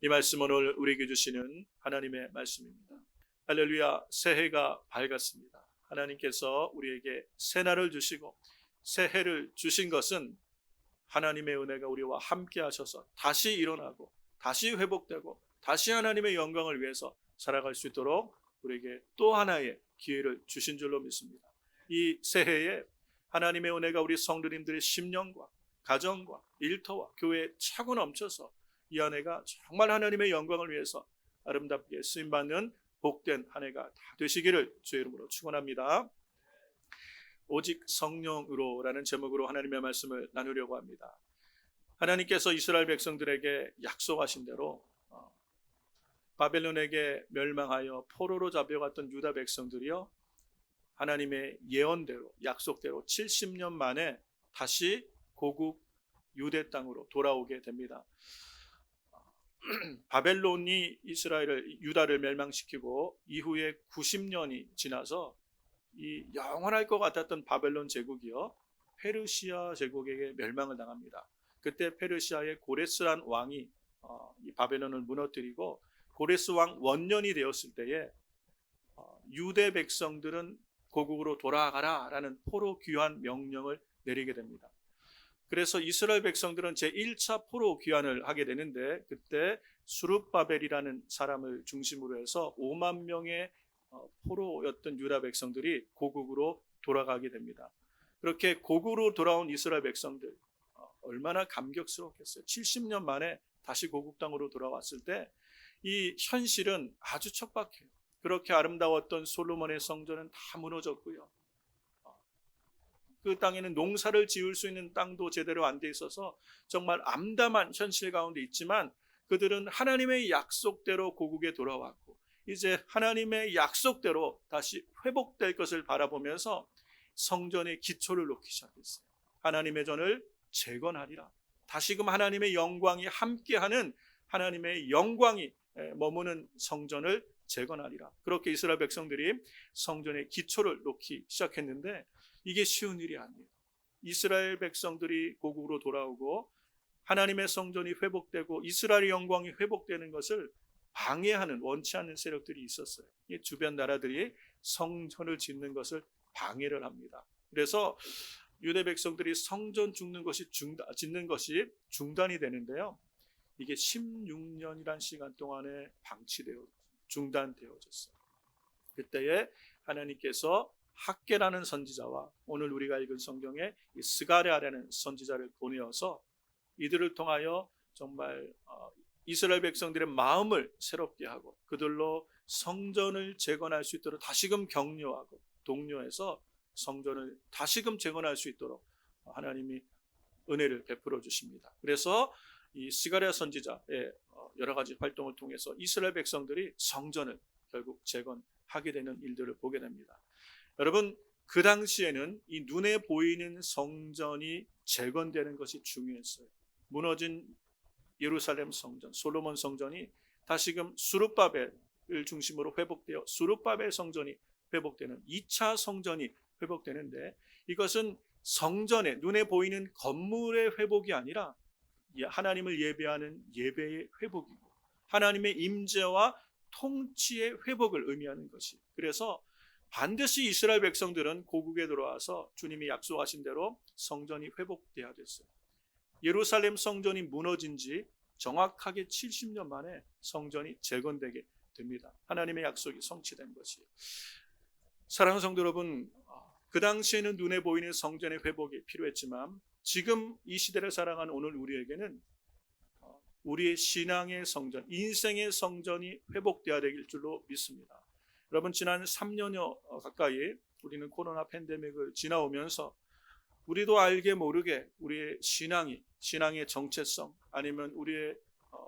이 말씀 오늘 우리에게 주시는 하나님의 말씀입니다. 할렐루야, 새해가 밝았습니다. 하나님께서 우리에게 새날을 주시고 새해를 주신 것은 하나님의 은혜가 우리와 함께 하셔서 다시 일어나고 다시 회복되고 다시 하나님의 영광을 위해서 살아갈 수 있도록 우리에게 또 하나의 기회를 주신 줄로 믿습니다. 이 새해에 하나님의 은혜가 우리 성도님들의 심령과 가정과 일터와 교회에 차고 넘쳐서 이 한 해가 정말 하나님의 영광을 위해서 아름답게 쓰임받는 복된 한 해가 다 되시기를 주의 이름으로 축원합니다. 오직 성령으로라는 제목으로 하나님의 말씀을 나누려고 합니다. 하나님께서 이스라엘 백성들에게 약속하신 대로 바벨론에게 멸망하여 포로로 잡혀갔던 유다 백성들이요, 하나님의 예언대로 약속대로 70년 만에 다시 고국 유대 땅으로 돌아오게 됩니다. 바벨론이 유다를 멸망시키고 이후에 90년이 지나서 이 영원할 것 같았던 바벨론 제국이요, 페르시아 제국에게 멸망을 당합니다. 그때 페르시아의 고레스란 왕이 이 바벨론을 무너뜨리고 고레스 왕 원년이 되었을 때에 유대 백성들은 고국으로 돌아가라라는 포로 귀환 명령을 내리게 됩니다. 그래서 이스라엘 백성들은 제1차 포로 귀환을 하게 되는데, 그때 수룹바벨이라는 사람을 중심으로 해서 5만 명의 포로였던 유다 백성들이 고국으로 돌아가게 됩니다. 그렇게 고국으로 돌아온 이스라엘 백성들 얼마나 감격스럽겠어요. 70년 만에 다시 고국 땅으로 돌아왔을 때 이 현실은 아주 척박해요. 그렇게 아름다웠던 솔로몬의 성전은 다 무너졌고요, 그 땅에는 농사를 지을 수 있는 땅도 제대로 안 돼 있어서 정말 암담한 현실 가운데 있지만, 그들은 하나님의 약속대로 고국에 돌아왔고 이제 하나님의 약속대로 다시 회복될 것을 바라보면서 성전의 기초를 놓기 시작했어요. 하나님의 전을 재건하리라. 다시금 하나님의 영광이 함께하는, 하나님의 영광이 머무는 성전을 재건하리라. 그렇게 이스라엘 백성들이 성전의 기초를 놓기 시작했는데, 이게 쉬운 일이 아니에요. 이스라엘 백성들이 고국으로 돌아오고 하나님의 성전이 회복되고 이스라엘의 영광이 회복되는 것을 방해하는, 원치 않는 세력들이 있었어요. 주변 나라들이 성전을 짓는 것을 방해를 합니다. 그래서 유대 백성들이 성전 짓는 것이 중단이 되는데요, 이게 16년이란 시간 동안에 중단되어졌어요. 그때에 하나님께서 학개라는 선지자와 오늘 우리가 읽은 성경에 스가랴라는 선지자를 보내어서 이들을 통하여 정말 이스라엘 백성들의 마음을 새롭게 하고 그들로 성전을 재건할 수 있도록 다시금 격려하고 독려해서 성전을 다시금 재건할 수 있도록 하나님이 은혜를 베풀어 주십니다. 그래서 이 스가랴 선지자의 여러 가지 활동을 통해서 이스라엘 백성들이 성전을 결국 재건하게 되는 일들을 보게 됩니다. 여러분, 그 당시에는 이 눈에 보이는 성전이 재건되는 것이 중요했어요. 무너진 예루살렘 성전, 솔로몬 성전이 다시금 수룹바벨을 중심으로 회복되어 수룹바벨 성전이 회복되는 2차 성전이 회복되는데, 이것은 성전의 눈에 보이는 건물의 회복이 아니라 하나님을 예배하는 예배의 회복이고 하나님의 임재와 통치의 회복을 의미하는 것이, 그래서 반드시 이스라엘 백성들은 고국에 들어와서 주님이 약속하신 대로 성전이 회복돼야 됐어요. 예루살렘 성전이 무너진 지 정확하게 70년 만에 성전이 재건되게 됩니다. 하나님의 약속이 성취된 것이에요. 사랑하는 성도 여러분, 그 당시에는 눈에 보이는 성전의 회복이 필요했지만 지금 이 시대를 살아가는 오늘 우리에게는 우리의 신앙의 성전, 인생의 성전이 회복되어야 될 줄로 믿습니다. 여러분, 지난 3년여 가까이 우리는 코로나 팬데믹을 지나오면서 우리도 알게 모르게 우리의 신앙의 정체성, 아니면 우리의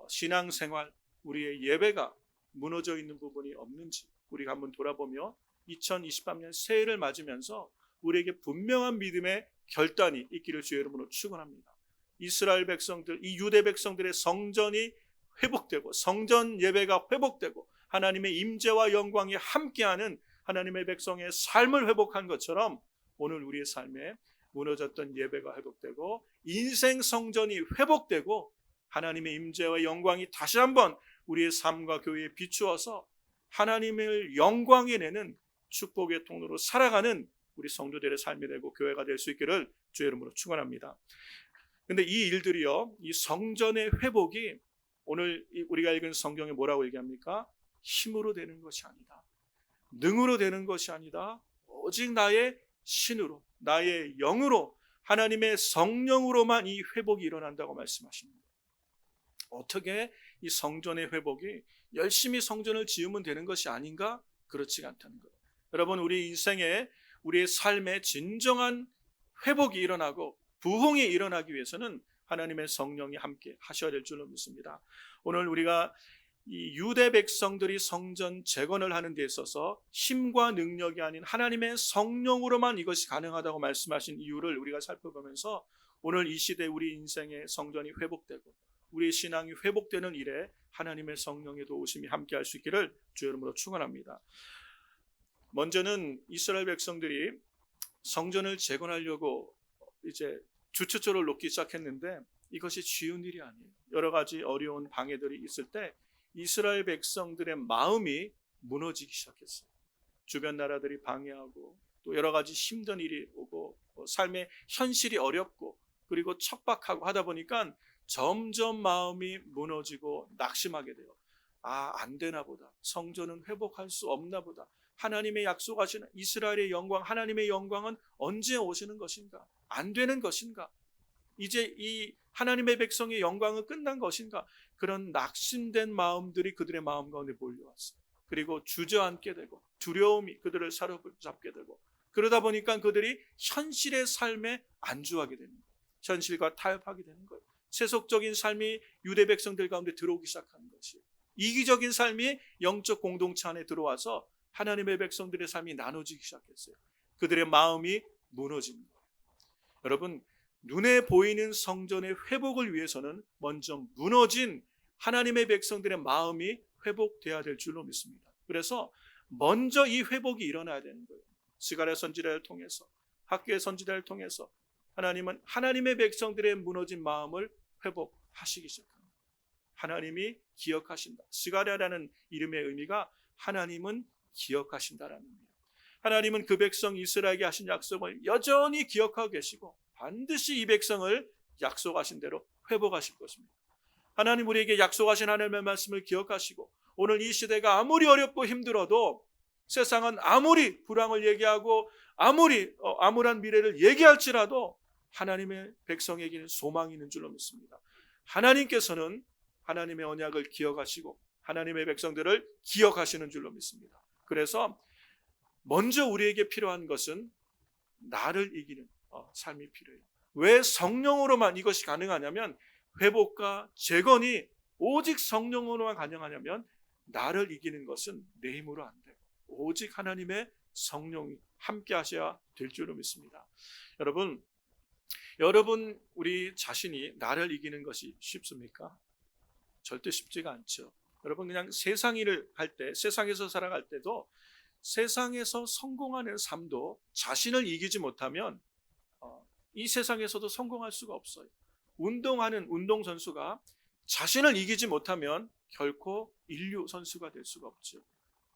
신앙생활, 우리의 예배가 무너져 있는 부분이 없는지 우리가 한번 돌아보며 2023년 새해를 맞으면서 우리에게 분명한 믿음의 결단이 있기를 주의 이름으로 축원합니다. 이스라엘 백성들, 이 유대 백성들의 성전이 회복되고 성전 예배가 회복되고 하나님의 임재와 영광이 함께하는 하나님의 백성의 삶을 회복한 것처럼 오늘 우리의 삶에 무너졌던 예배가 회복되고 인생 성전이 회복되고 하나님의 임재와 영광이 다시 한번 우리의 삶과 교회에 비추어서 하나님을 영광에 내는 축복의 통로로 살아가는 우리 성도들의 삶이 되고 교회가 될 수 있기를 주의 이름으로 축원합니다. 근데 이 일들이요, 이 성전의 회복이 오늘 우리가 읽은 성경에 뭐라고 얘기합니까? 힘으로 되는 것이 아니다, 능으로 되는 것이 아니다, 오직 나의 신으로, 나의 영으로, 하나님의 성령으로만 이 회복이 일어난다고 말씀하십니다. 어떻게 이 성전의 회복이 열심히 성전을 지으면 되는 것이 아닌가? 그렇지가 않다는 거예요. 여러분, 우리 인생에, 우리의 삶에 진정한 회복이 일어나고 부흥이 일어나기 위해서는 하나님의 성령이 함께 하셔야 될 줄로 믿습니다. 오늘 우리가 이 유대 백성들이 성전 재건을 하는 데 있어서 힘과 능력이 아닌 하나님의 성령으로만 이것이 가능하다고 말씀하신 이유를 우리가 살펴보면서 오늘 이 시대 우리 인생의 성전이 회복되고 우리의 신앙이 회복되는 일에 하나님의 성령의 도우심이 함께할 수 있기를 주의 이름으로 축원합니다. 먼저는 이스라엘 백성들이 성전을 재건하려고 이제 주춧돌을 놓기 시작했는데 이것이 쉬운 일이 아니에요. 여러 가지 어려운 방해들이 있을 때 이스라엘 백성들의 마음이 무너지기 시작했어요. 주변 나라들이 방해하고 또 여러 가지 힘든 일이 오고 삶의 현실이 어렵고 그리고 척박하고 하다 보니까 점점 마음이 무너지고 낙심하게 돼요. 안 되나 보다. 성전은 회복할 수 없나 보다. 하나님의 약속하시는 이스라엘의 영광, 하나님의 영광은 언제 오시는 것인가? 안 되는 것인가? 이제 이 하나님의 백성의 영광은 끝난 것인가? 그런 낙심된 마음들이 그들의 마음 가운데 몰려왔어요. 그리고 주저앉게 되고 두려움이 그들을 사로잡게 되고 그러다 보니까 그들이 현실의 삶에 안주하게 되는 거예요. 현실과 타협하게 되는 거예요. 세속적인 삶이 유대 백성들 가운데 들어오기 시작하는 것이에요. 이기적인 삶이 영적 공동체 안에 들어와서 하나님의 백성들의 삶이 나눠지기 시작했어요. 그들의 마음이 무너진 거예요. 여러분, 눈에 보이는 성전의 회복을 위해서는 먼저 무너진 하나님의 백성들의 마음이 회복돼야 될 줄로 믿습니다. 그래서 먼저 이 회복이 일어나야 되는 거예요. 스가랴 선지자를 통해서, 학교의 선지자를 통해서 하나님은 하나님의 백성들의 무너진 마음을 회복하시기 시작합니다. 하나님이 기억하신다. 스가랴라는 이름의 의미가 하나님은 기억하신다라는 의미예요. 하나님은 그 백성 이스라엘에게 하신 약속을 여전히 기억하고 계시고 반드시 이 백성을 약속하신 대로 회복하실 것입니다. 하나님 우리에게 약속하신 하나님의 말씀을 기억하시고 오늘 이 시대가 아무리 어렵고 힘들어도 세상은 아무리 불황을 얘기하고 아무리 암울한 미래를 얘기할지라도 하나님의 백성에게는 소망이 있는 줄로 믿습니다. 하나님께서는 하나님의 언약을 기억하시고 하나님의 백성들을 기억하시는 줄로 믿습니다. 그래서 먼저 우리에게 필요한 것은 나를 이기는 삶이 필요해요. 왜 성령으로만 이것이 가능하냐면 회복과 재건이 오직 성령으로만 가능하냐면 나를 이기는 것은 내 힘으로 안 돼요. 오직 하나님의 성령이 함께 하셔야 될 줄로 믿습니다. 여러분 우리 자신이 나를 이기는 것이 쉽습니까? 절대 쉽지가 않죠. 여러분 그냥 세상 일을 할 때, 세상에서 살아갈 때도 세상에서 성공하는 삶도 자신을 이기지 못하면 이 세상에서도 성공할 수가 없어요. 운동하는 운동선수가 자신을 이기지 못하면 결코 인류 선수가 될 수가 없죠.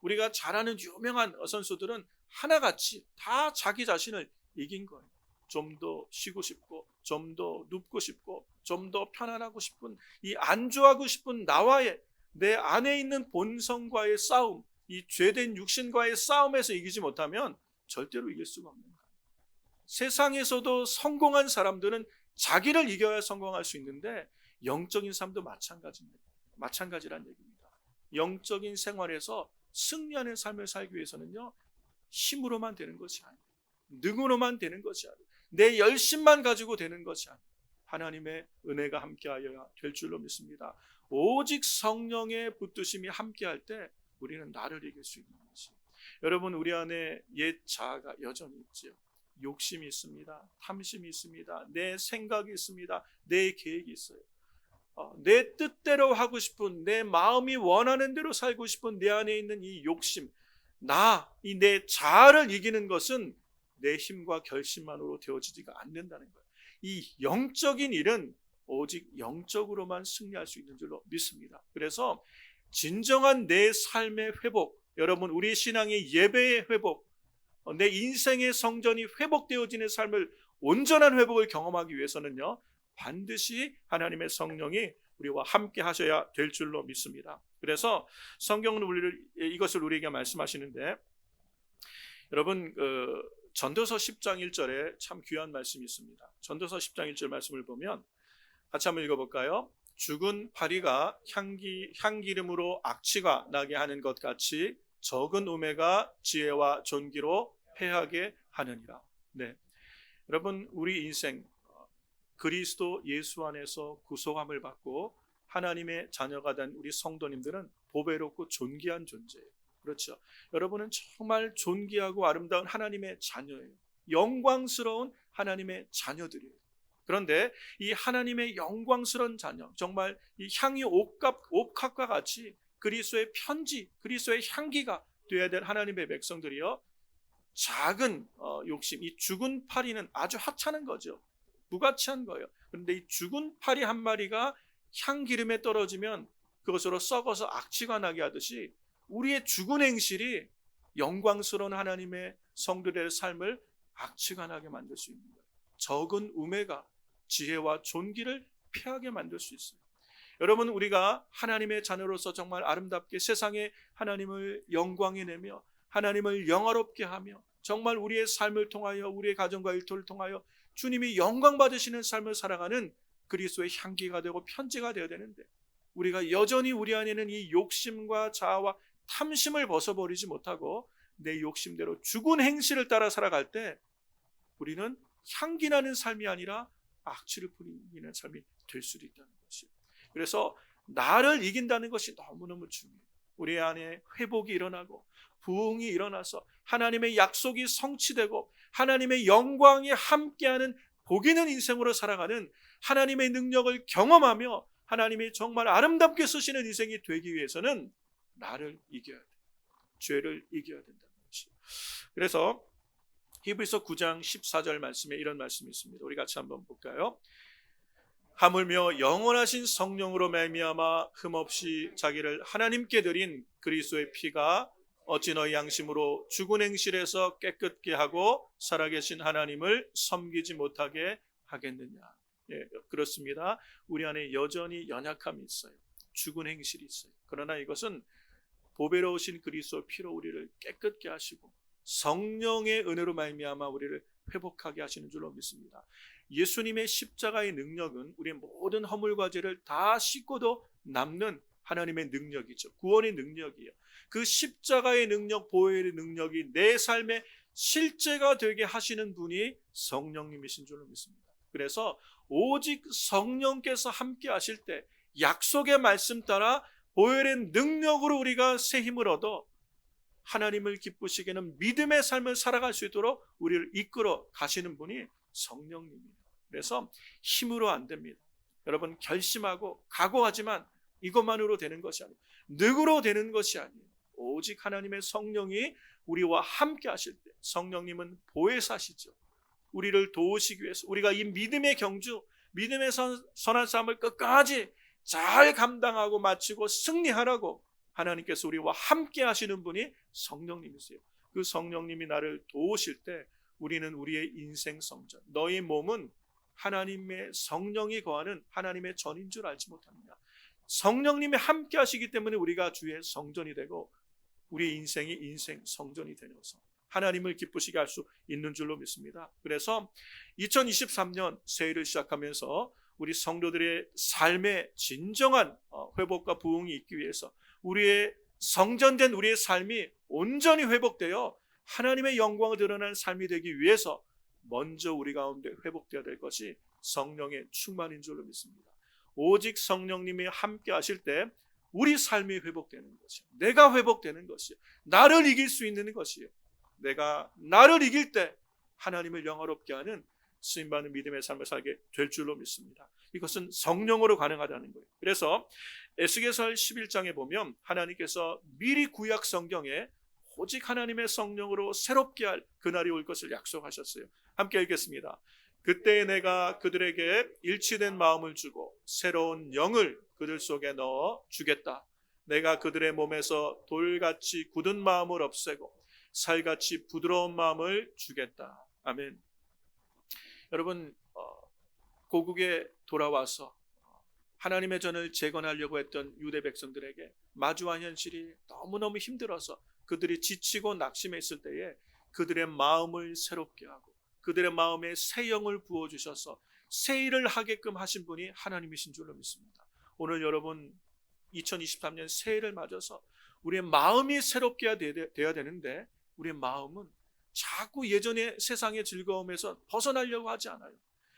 우리가 잘 아는 유명한 선수들은 하나같이 다 자기 자신을 이긴 거예요. 좀 더 쉬고 싶고 좀 더 눕고 싶고 좀 더 편안하고 싶은 이 안주하고 싶은 나와의 내 안에 있는 본성과의 싸움, 이 죄된 육신과의 싸움에서 이기지 못하면 절대로 이길 수가 없는 거예요. 세상에서도 성공한 사람들은 자기를 이겨야 성공할 수 있는데 영적인 삶도 마찬가지란 얘기입니다. 영적인 생활에서 승리하는 삶을 살기 위해서는요, 힘으로만 되는 것이 아니에요. 능으로만 되는 것이 아니에요. 내 열심만 가지고 되는 것이 아니에요. 하나님의 은혜가 함께하여야 될 줄로 믿습니다. 오직 성령의 붙드심이 함께할 때 우리는 나를 이길 수 있는 것이에요. 여러분 우리 안에 옛 자아가 여전히 있지요. 욕심이 있습니다. 탐심이 있습니다. 내 생각이 있습니다. 내 계획이 있어요. 내 뜻대로 하고 싶은, 내 마음이 원하는 대로 살고 싶은 내 안에 있는 이 욕심, 이 내 자아를 이기는 것은 내 힘과 결심만으로 되어지지가 않는다는 거예요. 이 영적인 일은 오직 영적으로만 승리할 수 있는 줄로 믿습니다. 그래서 진정한 내 삶의 회복, 여러분 우리 신앙의 예배의 회복, 내 인생의 성전이 회복되어지는 삶을 온전한 회복을 경험하기 위해서는요, 반드시 하나님의 성령이 우리와 함께 하셔야 될 줄로 믿습니다. 그래서 성경은 이것을 우리에게 말씀하시는데, 여러분 전도서 10장 1절에 참 귀한 말씀이 있습니다. 전도서 10장 1절 말씀을 보면 같이 한번 읽어볼까요? 죽은 파리가 향기름으로 악취가 나게 하는 것 같이 적은 우매가 지혜와 존귀로 패하게 하느니라. 네, 여러분 우리 인생 그리스도 예수 안에서 구속함을 받고 하나님의 자녀가 된 우리 성도님들은 보배롭고 존귀한 존재예요. 그렇죠. 여러분은 정말 존귀하고 아름다운 하나님의 자녀예요. 영광스러운 하나님의 자녀들이에요. 그런데 이 하나님의 영광스러운 자녀, 정말 이 향이 옥합과 같이 그리스도의 편지, 그리스도의 향기가 되어야 될 하나님의 백성들이요, 작은 욕심, 이 죽은 파리는 아주 하찮은 거죠. 무가치한 거예요. 그런데 이 죽은 파리 한 마리가 향기름에 떨어지면 그것으로 썩어서 악취가 나게 하듯이 우리의 죽은 행실이 영광스러운 하나님의 성도들의 삶을 악취가 나게 만들 수 있는 거예요. 적은 우매가 지혜와 존귀를 피하게 만들 수 있어요. 여러분 우리가 하나님의 자녀로서 정말 아름답게 세상에 하나님을 영광에 내며 하나님을 영화롭게 하며 정말 우리의 삶을 통하여 우리의 가정과 일터를 통하여 주님이 영광 받으시는 삶을 살아가는 그리스도의 향기가 되고 편지가 되어야 되는데, 우리가 여전히 우리 안에는 이 욕심과 자아와 탐심을 벗어버리지 못하고 내 욕심대로 죽은 행실을 따라 살아갈 때 우리는 향기 나는 삶이 아니라 악취를 풍기는 삶이 될 수도 있다는 것이에요. 그래서 나를 이긴다는 것이 너무너무 중요해요. 우리 안에 회복이 일어나고 부흥이 일어나서 하나님의 약속이 성취되고 하나님의 영광이 함께하는 복 있는 인생으로 살아가는 하나님의 능력을 경험하며 하나님이 정말 아름답게 쓰시는 인생이 되기 위해서는 나를 이겨야 돼. 죄를 이겨야 된다는 것이에요. 그래서 히브리서 9장 14절 말씀에 이런 말씀이 있습니다. 우리 같이 한번 볼까요? 하물며 영원하신 성령으로 말미암아 흠없이 자기를 하나님께 드린 그리스도의 피가 어찌 너희 양심으로 죽은 행실에서 깨끗게 하고 살아계신 하나님을 섬기지 못하게 하겠느냐. 예, 그렇습니다. 우리 안에 여전히 연약함이 있어요. 죽은 행실이 있어요. 그러나 이것은 보배로우신 그리스도의 피로 우리를 깨끗게 하시고 성령의 은혜로 말미암아 우리를 회복하게 하시는 줄로 믿습니다. 예수님의 십자가의 능력은 우리의 모든 허물과 죄를 다 씻고도 남는 하나님의 능력이죠. 구원의 능력이에요. 그 십자가의 능력, 보혈의 능력이 내 삶의 실제가 되게 하시는 분이 성령님이신 줄로 믿습니다. 그래서 오직 성령께서 함께 하실 때 약속의 말씀 따라 보혈의 능력으로 우리가 새 힘을 얻어 하나님을 기쁘시게 하는 믿음의 삶을 살아갈 수 있도록 우리를 이끌어 가시는 분이 성령님이에요. 그래서 힘으로 안 됩니다. 여러분 결심하고 각오하지만 이것만으로 되는 것이 아니에요. 능으로 되는 것이 아니에요. 오직 하나님의 성령이 우리와 함께 하실 때, 성령님은 보혜사시죠. 우리를 도우시기 위해서 우리가 이 믿음의 경주, 믿음의 선한 삶을 끝까지 잘 감당하고 마치고 승리하라고 하나님께서 우리와 함께 하시는 분이 성령님이세요. 그 성령님이 나를 도우실 때 우리는 우리의 인생 성전, 너희 몸은 하나님의 성령이 거하는 하나님의 전인 줄 알지 못합니다. 성령님이 함께 하시기 때문에 우리가 주의 성전이 되고 우리 인생이 인생 성전이 되어서 하나님을 기쁘시게 할 수 있는 줄로 믿습니다. 그래서 2023년 새해를 시작하면서 우리 성도들의 삶의 진정한 회복과 부흥이 있기 위해서 우리의 성전된 우리의 삶이 온전히 회복되어 하나님의 영광을 드러나는 삶이 되기 위해서 먼저 우리 가운데 회복되어야 될 것이 성령의 충만인 줄로 믿습니다. 오직 성령님이 함께 하실 때 우리 삶이 회복되는 것이에요. 내가 회복되는 것이에요. 나를 이길 수 있는 것이에요. 내가 나를 이길 때 하나님을 영화롭게 하는 쓰임받는 믿음의 삶을 살게 될 줄로 믿습니다. 이것은 성령으로 가능하다는 거예요. 그래서 에스겔서 11장에 보면 하나님께서 미리 구약 성경에 오직 하나님의 성령으로 새롭게 할 그날이 올 것을 약속하셨어요. 함께 읽겠습니다. 그때에 내가 그들에게 일치된 마음을 주고 새로운 영을 그들 속에 넣어 주겠다. 내가 그들의 몸에서 돌같이 굳은 마음을 없애고 살같이 부드러운 마음을 주겠다. 아멘. 여러분, 고국에 돌아와서 하나님의 전을 재건하려고 했던 유대 백성들에게 마주한 현실이 너무너무 힘들어서 그들이 지치고 낙심해 있을 때에 그들의 마음을 새롭게 하고 그들의 마음에 새 영을 부어주셔서 새 일을 하게끔 하신 분이 하나님이신 줄로 믿습니다. 오늘 여러분 2023년 새해를 맞아서 우리의 마음이 새롭게 돼야 되는데 우리의 마음은 자꾸 예전의 세상의 즐거움에서 벗어나려고 하지 않아요.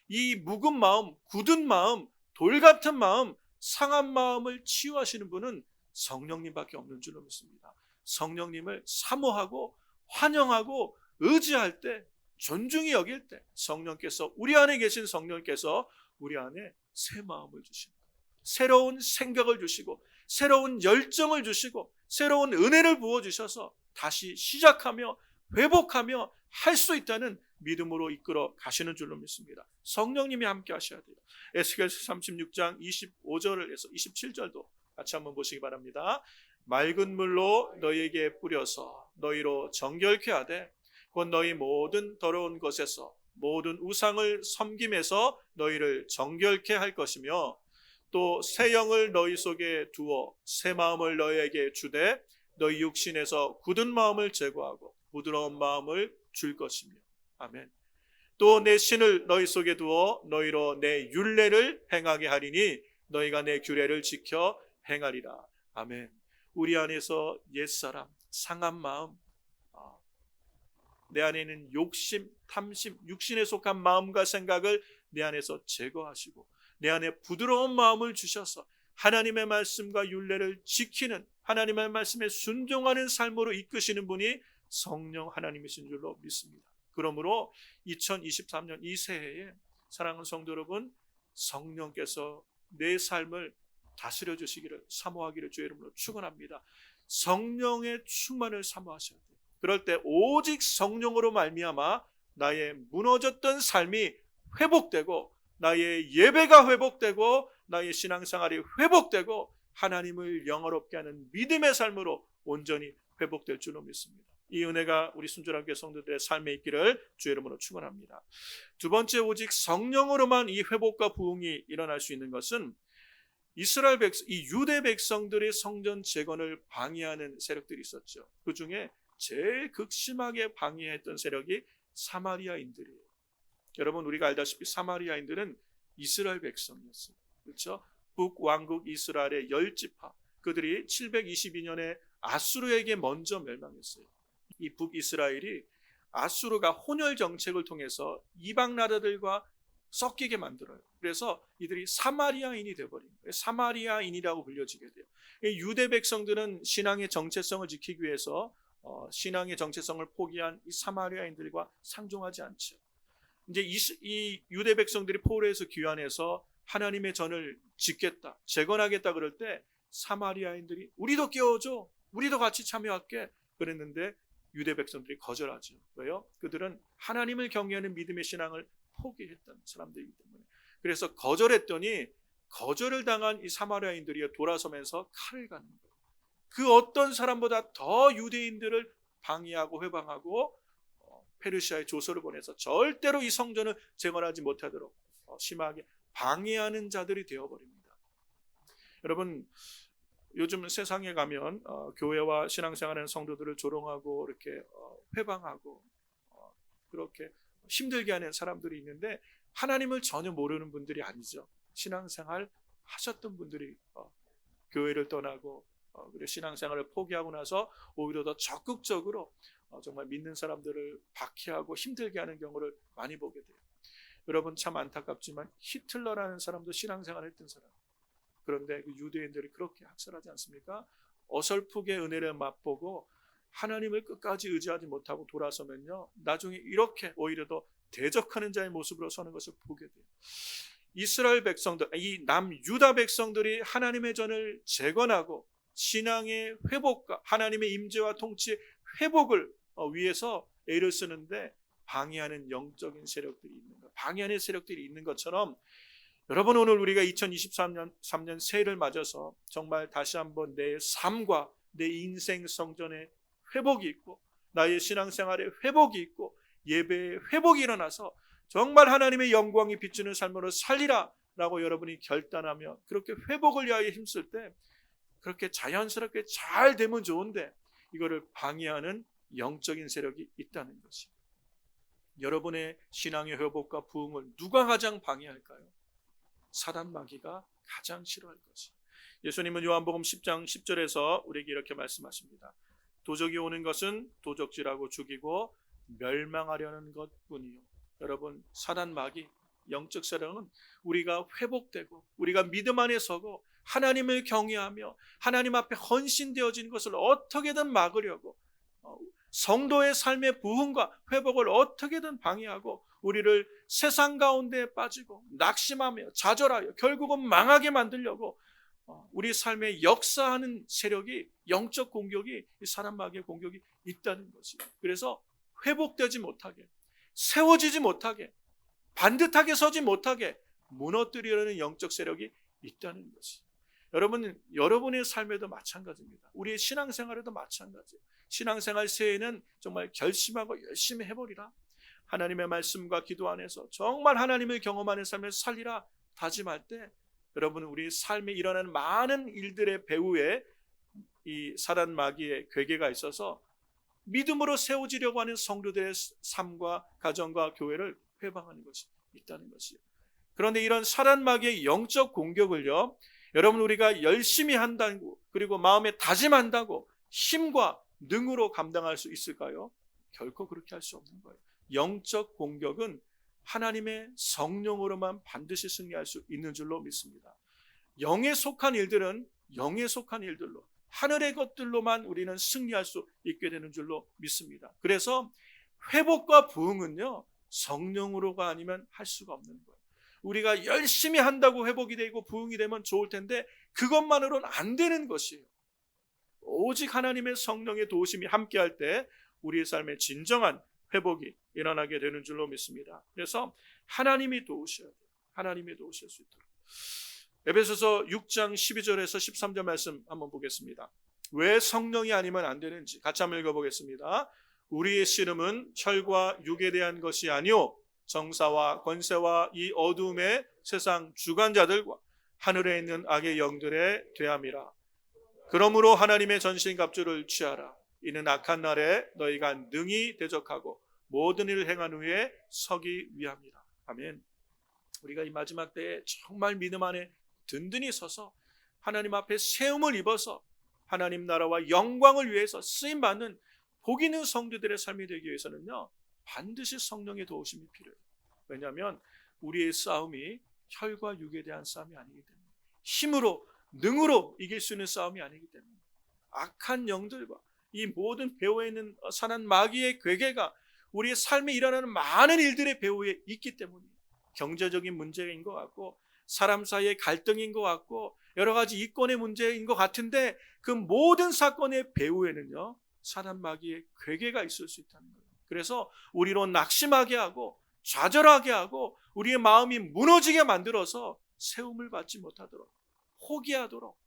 이 묵은 마음, 굳은 마음, 돌 같은 마음, 상한 마음을 치유하시는 분은 성령님밖에 없는 줄로 믿습니다. 성령님을 사모하고 환영하고 의지할 때, 존중히 여길 때 성령께서, 우리 안에 계신 성령께서 우리 안에 새 마음을 주십니다. 새로운 생각을 주시고 새로운 열정을 주시고 새로운 은혜를 부어주셔서 다시 시작하며 회복하며 할 수 있다는 믿음으로 이끌어 가시는 줄로 믿습니다. 성령님이 함께 하셔야 돼요. 에스겔서 36장 25절에서 27절도 같이 한번 보시기 바랍니다. 맑은 물로 너희에게 뿌려서 너희로 정결케 하되 곧 너희 모든 더러운 것에서 모든 우상을 섬김에서 너희를 정결케 할 것이며 또 새 영을 너희 속에 두어 새 마음을 너희에게 주되 너희 육신에서 굳은 마음을 제거하고 부드러운 마음을 줄 것이며 아멘. 또 내 신을 너희 속에 두어 너희로 내 율례를 행하게 하리니 너희가 내 규례를 지켜 행하리라. 아멘. 우리 안에서 옛사람, 상한 마음, 내 안에 있는 욕심, 탐심, 육신에 속한 마음과 생각을 내 안에서 제거하시고 내 안에 부드러운 마음을 주셔서 하나님의 말씀과 율례를 지키는, 하나님의 말씀에 순종하는 삶으로 이끄시는 분이 성령 하나님이신 줄로 믿습니다. 그러므로 2023년 이 새해에 사랑하는 성도 여러분, 성령께서 내 삶을 다스려 주시기를 사모하기를 주의 이름으로 축원합니다. 성령의 충만을 사모하셔야 돼요. 그럴 때 오직 성령으로 말미암아 나의 무너졌던 삶이 회복되고 나의 예배가 회복되고 나의 신앙생활이 회복되고 하나님을 영화롭게 하는 믿음의 삶으로 온전히 회복될 줄로 믿습니다. 이 은혜가 우리 순전한 교회 성도들의 삶에 있기를 주의 이름으로 축원합니다. 두 번째, 오직 성령으로만 이 회복과 부흥이 일어날 수 있는 것은 이스라엘 백성, 이 유대 백성들의 성전 재건을 방해하는 세력들이 있었죠. 그 중에 제일 극심하게 방해했던 세력이 사마리아인들이에요. 여러분, 우리가 알다시피 사마리아인들은 이스라엘 백성이었어요. 그렇죠? 북왕국 이스라엘의 10지파, 그들이 722년에 아수르에게 먼저 멸망했어요. 이 북이스라엘이 아수르가 혼혈 정책을 통해서 이방 나라들과 섞이게 만들어요. 그래서 이들이 사마리아인이 되어버린 거예요. 사마리아인이라고 불려지게 돼요. 유대 백성들은 신앙의 정체성을 지키기 위해서 신앙의 정체성을 포기한 이 사마리아인들과 상종하지 않죠. 이제 이 유대 백성들이 포로에서 귀환해서 하나님의 전을 짓겠다, 재건하겠다 그럴 때 사마리아인들이 우리도 끼워줘, 우리도 같이 참여할게 그랬는데 유대 백성들이 거절하죠. 왜요? 그들은 하나님을 경외하는 믿음의 신앙을 포기했던 사람들이기 때문에. 그래서 거절했더니 거절을 당한 이 사마리아인들이 돌아서면서 칼을 가는 거예요. 그 어떤 사람보다 더 유대인들을 방해하고 회방하고 페르시아의 조서를 보내서 절대로 이 성전을 재건하지 못하도록 심하게 방해하는 자들이 되어버립니다. 여러분, 요즘 세상에 가면 교회와 신앙생활하는 성도들을 조롱하고 이렇게 회방하고 그렇게 힘들게 하는 사람들이 있는데 하나님을 전혀 모르는 분들이 아니죠. 신앙생활 하셨던 분들이 교회를 떠나고 그리고 신앙생활을 포기하고 나서 오히려 더 적극적으로 정말 믿는 사람들을 박해하고 힘들게 하는 경우를 많이 보게 돼요. 여러분, 참 안타깝지만 히틀러라는 사람도 신앙생활을 했던 사람. 그런데 그 유대인들이 그렇게 학살하지 않습니까? 어설프게 은혜를 맛보고 하나님을 끝까지 의지하지 못하고 돌아서면요, 나중에 이렇게 오히려 더 대적하는 자의 모습으로 서는 것을 보게 돼요. 이스라엘 백성들, 이 남유다 백성들이 하나님의 전을 재건하고 신앙의 회복과 하나님의 임재와 통치의 회복을 위해서 애를 쓰는데 방해하는 영적인 세력들이 있는 것, 방해하는 세력들이 있는 것처럼 여러분, 오늘 우리가 2023년 새해를 맞아서 정말 다시 한번 내 삶과 내 인생 성전에 회복이 있고 나의 신앙생활에 회복이 있고 예배에 회복이 일어나서 정말 하나님의 영광이 비추는 삶으로 살리라 라고 여러분이 결단하며 그렇게 회복을 위하여 힘쓸 때 그렇게 자연스럽게 잘 되면 좋은데 이거를 방해하는 영적인 세력이 있다는 것이, 여러분의 신앙의 회복과 부흥을 누가 가장 방해할까요? 사단 마귀가 가장 싫어할 것이. 예수님은 요한복음 10장 10절에서 우리에게 이렇게 말씀하십니다. 도적이 오는 것은 도적질하고 죽이고 멸망하려는 것뿐이요. 여러분, 사단 마귀 영적 세력은 우리가 회복되고 우리가 믿음 안에 서고 하나님을 경외하며 하나님 앞에 헌신되어진 것을 어떻게든 막으려고 성도의 삶의 부흥과 회복을 어떻게든 방해하고 우리를 세상 가운데 빠지고 낙심하며 좌절하여 결국은 망하게 만들려고 우리 삶에 역사하는 세력이, 영적 공격이, 사단 마귀의 공격이 있다는 것이에요. 그래서 회복되지 못하게, 세워지지 못하게, 반듯하게 서지 못하게 무너뜨리려는 영적 세력이 있다는 것이. 여러분, 여러분의 삶에도 마찬가지입니다. 우리의 신앙생활에도 마찬가지예요. 신앙생활 새해에는 정말 결심하고 열심히 해버리라. 하나님의 말씀과 기도 안에서 정말 하나님을 경험하는 삶을 살리라 다짐할 때 여러분, 우리 삶에 일어나는 많은 일들의 배후에 이 사단 마귀의 괴계가 있어서 믿음으로 세워지려고 하는 성도들의 삶과 가정과 교회를 회방하는 것이 있다는 것이에요. 그런데 이런 사단 마귀의 영적 공격을요, 여러분 우리가 열심히 한다고 그리고 마음에 다짐한다고 힘과 능으로 감당할 수 있을까요? 결코 그렇게 할 수 없는 거예요. 영적 공격은 하나님의 성령으로만 반드시 승리할 수 있는 줄로 믿습니다. 영에 속한 일들은 영에 속한 일들로, 하늘의 것들로만 우리는 승리할 수 있게 되는 줄로 믿습니다. 그래서 회복과 부흥은요, 성령으로가 아니면 할 수가 없는 거예요. 우리가 열심히 한다고 회복이 되고 부흥이 되면 좋을 텐데 그것만으로는 안 되는 것이에요. 오직 하나님의 성령의 도우심이 함께할 때 우리의 삶에 진정한 회복이 일어나게 되는 줄로 믿습니다. 그래서 하나님이 도우셔야 돼요. 하나님이 도우실 수 있도록. 에베소서 6장 12절에서 13절 말씀 한번 보겠습니다. 왜 성령이 아니면 안 되는지 같이 한번 읽어보겠습니다. 우리의 씨름은 혈과 육에 대한 것이 아니오 정사와 권세와 이 어두움의 세상 주관자들과 하늘에 있는 악의 영들에 대함이라. 그러므로 하나님의 전신갑주를 취하라. 이는 악한 날에 너희가 능히 대적하고 모든 일을 행한 후에 서기 위함이라. 아멘. 우리가 이 마지막 때에 정말 믿음 안에 든든히 서서 하나님 앞에 세움을 입어서 하나님 나라와 영광을 위해서 쓰임받는 복 있는 성도들의 삶이 되기 위해서는요, 반드시 성령의 도우심이 필요해요. 왜냐하면 우리의 싸움이 혈과 육에 대한 싸움이 아니기 때문에, 힘으로 능으로 이길 수 있는 싸움이 아니기 때문에, 악한 영들과 이 모든 배후에 있는 사단 마귀의 괴계가 우리의 삶에 일어나는 많은 일들의 배후에 있기 때문에 경제적인 문제인 것 같고 사람 사이의 갈등인 것 같고 여러 가지 이권의 문제인 것 같은데 그 모든 사건의 배후에는요, 사단 마귀의 괴계가 있을 수 있다는 거예요. 그래서 우리로 낙심하게 하고 좌절하게 하고 우리의 마음이 무너지게 만들어서 세움을 받지 못하도록, 포기하도록,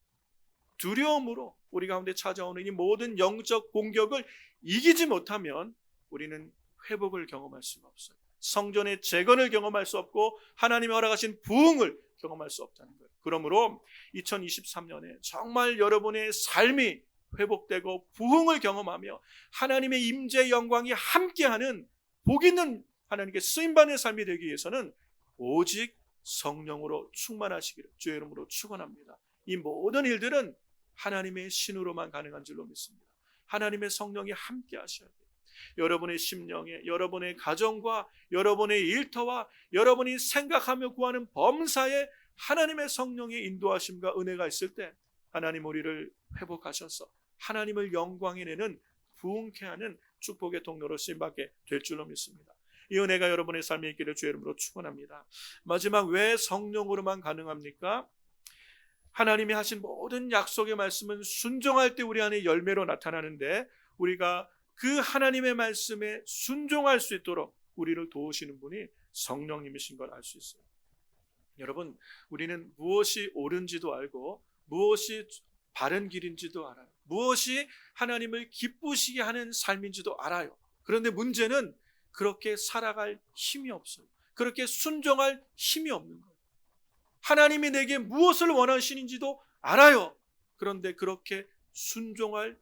두려움으로 우리 가운데 찾아오는 이 모든 영적 공격을 이기지 못하면 우리는 회복을 경험할 수가 없어요. 성전의 재건을 경험할 수 없고 하나님이 허락하신 부흥을 경험할 수 없다는 거예요. 그러므로 2023년에 정말 여러분의 삶이 회복되고 부흥을 경험하며 하나님의 임재의 영광이 함께하는 복 있는 하나님께 쓰임받는 삶이 되기 위해서는 오직 성령으로 충만하시기를 주의 이름으로 축원합니다. 이 모든 일들은 하나님의 신으로만 가능한 줄로 믿습니다. 하나님의 성령이 함께 하셔야 돼요. 여러분의 심령에, 여러분의 가정과 여러분의 일터와 여러분이 생각하며 구하는 범사에 하나님의 성령의 인도하심과 은혜가 있을 때 하나님 우리를 회복하셔서 하나님을 영광에 내는 부흥케 하는 축복의 통로로 쓰임받게 될 줄로 믿습니다. 이 은혜가 여러분의 삶에 있기를 주의 이름으로 축원합니다. 마지막, 왜 성령으로만 가능합니까? 하나님이 하신 모든 약속의 말씀은 순종할 때 우리 안에 열매로 나타나는데 우리가 그 하나님의 말씀에 순종할 수 있도록 우리를 도우시는 분이 성령님이신 걸 알 수 있어요. 여러분, 우리는 무엇이 옳은지도 알고 무엇이 바른 길인지도 알아요. 무엇이 하나님을 기쁘시게 하는 삶인지도 알아요. 그런데 문제는 그렇게 살아갈 힘이 없어요. 그렇게 순종할 힘이 없는 거예요. 하나님이 내게 무엇을 원하시는지도 알아요. 그런데 그렇게 순종할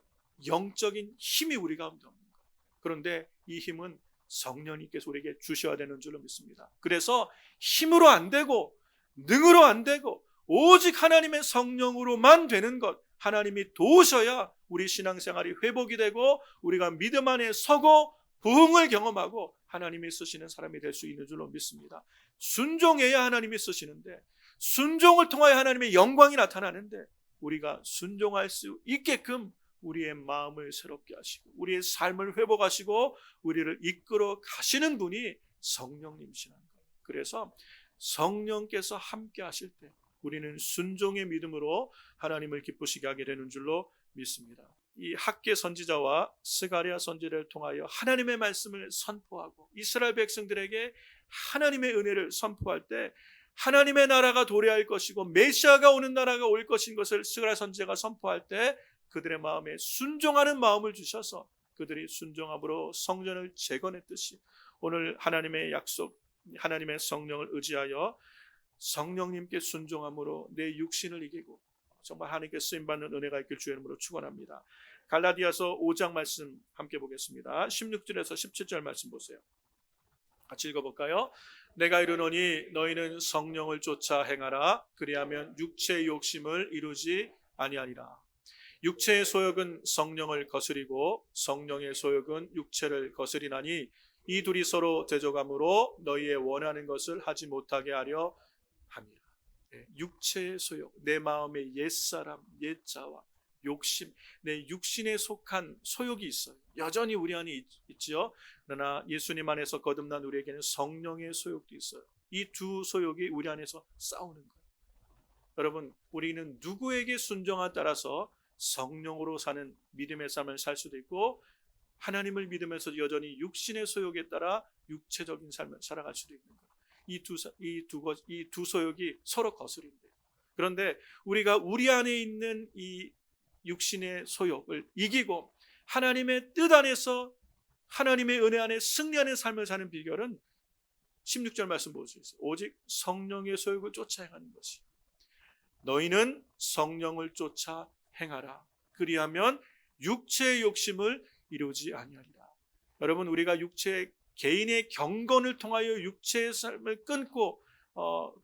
영적인 힘이 우리 가운데 없는 거예요. 그런데 이 힘은 성령님께서 우리에게 주셔야 되는 줄로 믿습니다. 그래서 힘으로 안 되고 능으로 안 되고 오직 하나님의 성령으로만 되는 것, 하나님이 도우셔야 우리 신앙생활이 회복이 되고 우리가 믿음 안에 서고 부흥을 경험하고 하나님이 쓰시는 사람이 될 수 있는 줄로 믿습니다. 순종해야 하나님이 쓰시는데, 순종을 통하여 하나님의 영광이 나타나는데, 우리가 순종할 수 있게끔 우리의 마음을 새롭게 하시고 우리의 삶을 회복하시고 우리를 이끌어 가시는 분이 성령님이시라는 거예요. 그래서 성령께서 함께 하실 때 우리는 순종의 믿음으로 하나님을 기쁘시게 하게 되는 줄로 믿습니다. 이 학개 선지자와 스가랴 선지자를 통하여 하나님의 말씀을 선포하고 이스라엘 백성들에게 하나님의 은혜를 선포할 때 하나님의 나라가 도래할 것이고 메시아가 오는 나라가 올 것인 것을 스가랴 선지자가 선포할 때 그들의 마음에 순종하는 마음을 주셔서 그들이 순종함으로 성전을 재건했듯이 오늘 하나님의 약속, 하나님의 성령을 의지하여 성령님께 순종함으로 내 육신을 이기고 정말 하나님께 쓰임받는 은혜가 있길 주의 이름으로 축원합니다. 갈라디아서 5장 말씀 함께 보겠습니다. 16절에서 17절 말씀 보세요. 같이 읽어볼까요? 내가 이르노니 너희는 성령을 쫓아 행하라. 그리하면 육체의 욕심을 이루지 아니하리라. 육체의 소욕은 성령을 거스리고 성령의 소욕은 육체를 거스리나니 이 둘이 서로 대적함으로 너희의 원하는 것을 하지 못하게 하려 함이라. 육체의 소욕, 내 마음의 옛사람, 옛자와 욕심, 내 육신에 속한 소욕이 있어요. 여전히 우리 안에 있지요. 그러나 예수님 안에서 거듭난 우리에게는 성령의 소욕도 있어요. 이 두 소욕이 우리 안에서 싸우는 거예요. 여러분, 우리는 누구에게 순종에 따라서 성령으로 사는 믿음의 삶을 살 수도 있고 하나님을 믿으면서 여전히 육신의 소욕에 따라 육체적인 삶을 살아갈 수도 있는 거예요. 이 두 소욕이 서로 거스린대요. 그런데 우리가 우리 안에 있는 이 육신의 소욕을 이기고 하나님의 뜻 안에서 하나님의 은혜 안에 승리하는 삶을 사는 비결은 16절 말씀 볼 수 있어요. 오직 성령의 소욕을 쫓아 행하는 것이. 너희는 성령을 쫓아 행하라. 그리하면 육체의 욕심을 이루지 아니하리라. 여러분, 우리가 개인의 경건을 통하여 육체의 삶을 끊고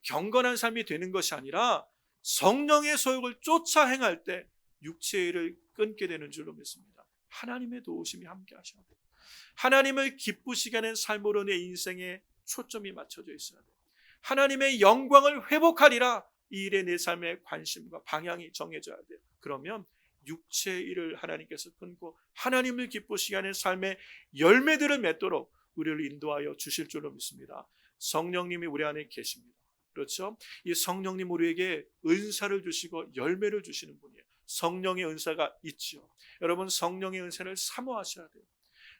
경건한 삶이 되는 것이 아니라 성령의 소욕을 쫓아 행할 때 육체의 일을 끊게 되는 줄로 믿습니다. 하나님의 도우심이 함께 하셔야 돼요. 하나님을 기쁘시게 하는 삶으로 내 인생에 초점이 맞춰져 있어야 돼요. 하나님의 영광을 회복하리라. 이 일에 내 삶의 관심과 방향이 정해져야 돼요. 그러면 육체의 일을 하나님께서 끊고 하나님을 기쁘시게 하는 삶의 열매들을 맺도록 우리를 인도하여 주실 줄로 믿습니다. 성령님이 우리 안에 계십니다. 그렇죠? 이 성령님 우리에게 은사를 주시고 열매를 주시는 분이에요. 성령의 은사가 있죠. 여러분, 성령의 은사를 사모하셔야 돼요.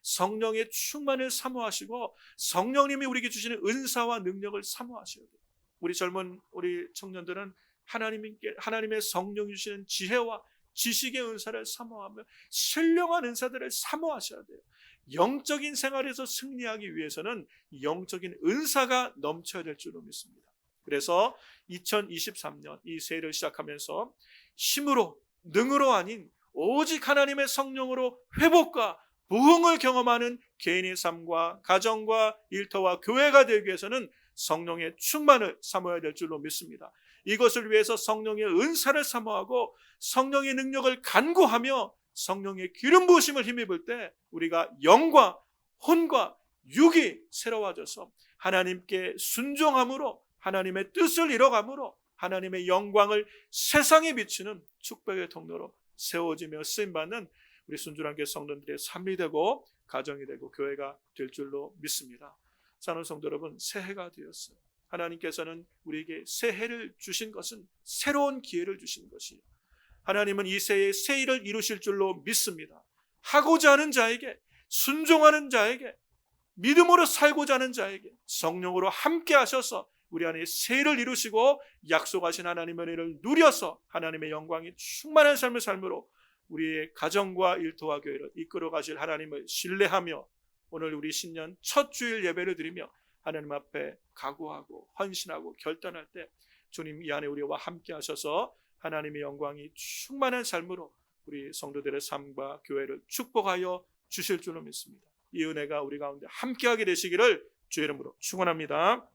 성령의 충만을 사모하시고 성령님이 우리에게 주시는 은사와 능력을 사모하셔야 돼요. 우리 청년들은 하나님의 성령이 주시는 지혜와 지식의 은사를 사모하며 신령한 은사들을 사모하셔야 돼요. 영적인 생활에서 승리하기 위해서는 영적인 은사가 넘쳐야 될 줄로 믿습니다. 그래서 2023년 이 새해를 시작하면서 힘으로 능으로 아닌 오직 하나님의 성령으로 회복과 부흥을 경험하는 개인의 삶과 가정과 일터와 교회가 되기 위해서는 성령의 충만을 사모해야 될 줄로 믿습니다. 이것을 위해서 성령의 은사를 사모하고 성령의 능력을 간구하며 성령의 기름 부으심을 힘입을 때 우리가 영과 혼과 육이 새로워져서 하나님께 순종함으로 하나님의 뜻을 이뤄감으로 하나님의 영광을 세상에 비추는 축복의 통로로 세워지며 쓰임받는 우리 순종한 교회 성도들의 삶이 되고 가정이 되고 교회가 될 줄로 믿습니다. 사랑하는 성도 여러분, 새해가 되었어요. 하나님께서는 우리에게 새해를 주신 것은 새로운 기회를 주신 것이에요. 하나님은 이 새해에 새 일을 이루실 줄로 믿습니다. 하고자 하는 자에게, 순종하는 자에게, 믿음으로 살고자 하는 자에게 성령으로 함께 하셔서 우리 안에 세를 이루시고 약속하신 하나님의 은혜를 누려서 하나님의 영광이 충만한 삶을 삶으로 우리의 가정과 일터와 교회를 이끌어 가실 하나님을 신뢰하며 오늘 우리 신년 첫 주일 예배를 드리며 하나님 앞에 각오하고 헌신하고 결단할 때 주님 이 안에 우리와 함께 하셔서 하나님의 영광이 충만한 삶으로 우리 성도들의 삶과 교회를 축복하여 주실 줄로 믿습니다. 이 은혜가 우리 가운데 함께하게 되시기를 주의 이름으로 축원합니다.